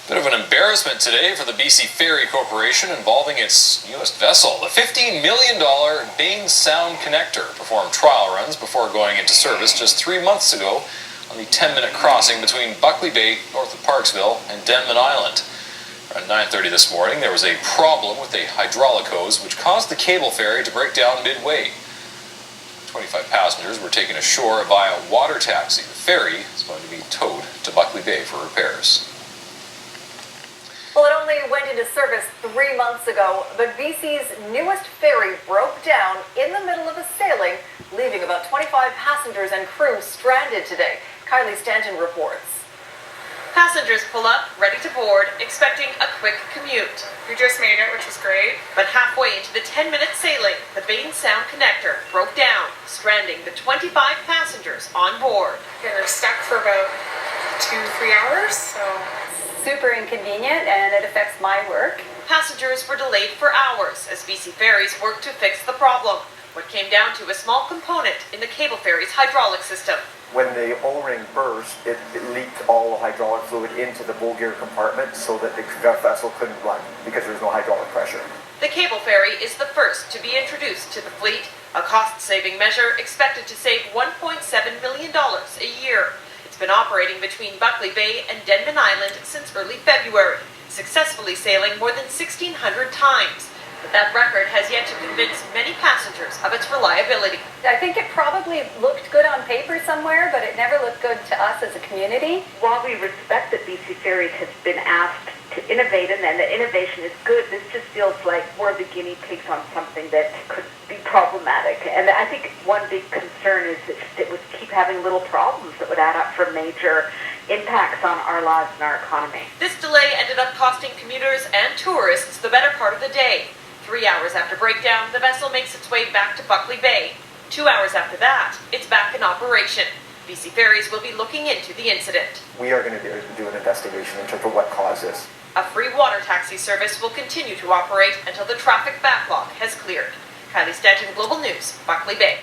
Bit of an embarrassment today for the BC Ferry Corporation involving its newest vessel. The $15 million Baynes Sound Connector performed trial runs before going into service just 3 months ago on the 10-minute crossing between Buckley Bay, north of Parksville, and Denman Island. Around 9:30 this morning, there was a problem with a hydraulic hose which caused the cable ferry to break down midway. 25 passengers were taken ashore via water taxi. The ferry is going to be towed to Buckley Bay for repairs. Well, it only went into service 3 months ago, but BC's newest ferry broke down in the middle of a sailing, leaving about 25 passengers and crew stranded today. Kylie Stanton reports. Passengers pull up, ready to board, expecting a quick commute. We just made it, which was great. But halfway into the 10-minute sailing, the Baynes Sound Connector broke down, stranding the 25 passengers on board. We were stuck for about 2-3 hours, so Super inconvenient, and it affects my work. Passengers were delayed for hours as BC Ferries worked to fix the problem. What came down to a small component in the cable ferry's hydraulic system. When the O-ring burst, it leaked all the hydraulic fluid into the bow gear compartment so that the vessel couldn't run because there was no hydraulic pressure. The cable ferry is the first to be introduced to the fleet, a cost-saving measure expected to save $1.7 million a year. It's been operating between Buckley Bay and Denman Island since early February, successfully sailing more than 1,600 times. But that record has yet to convince many passengers of its reliability. I think it probably looked good on paper somewhere, but it never looked good to us as a community. While we respect that BC Ferries has been asked to innovate and the innovation is good, this just feels like we're the guinea pigs on something that could be problematic. And I think one big concern is that it would keep having little problems that would add up for major impacts on our lives and our economy. This delay ended up costing commuters and tourists the better part of the day. 3 hours after breakdown, the vessel makes its way back to Buckley Bay. 2 hours after that, it's back in operation. BC Ferries will be looking into the incident. We are going to do an investigation into what caused this. A free water taxi service will continue to operate until the traffic backlog has cleared. Kylie Stanton, Global News, Buckley Bay.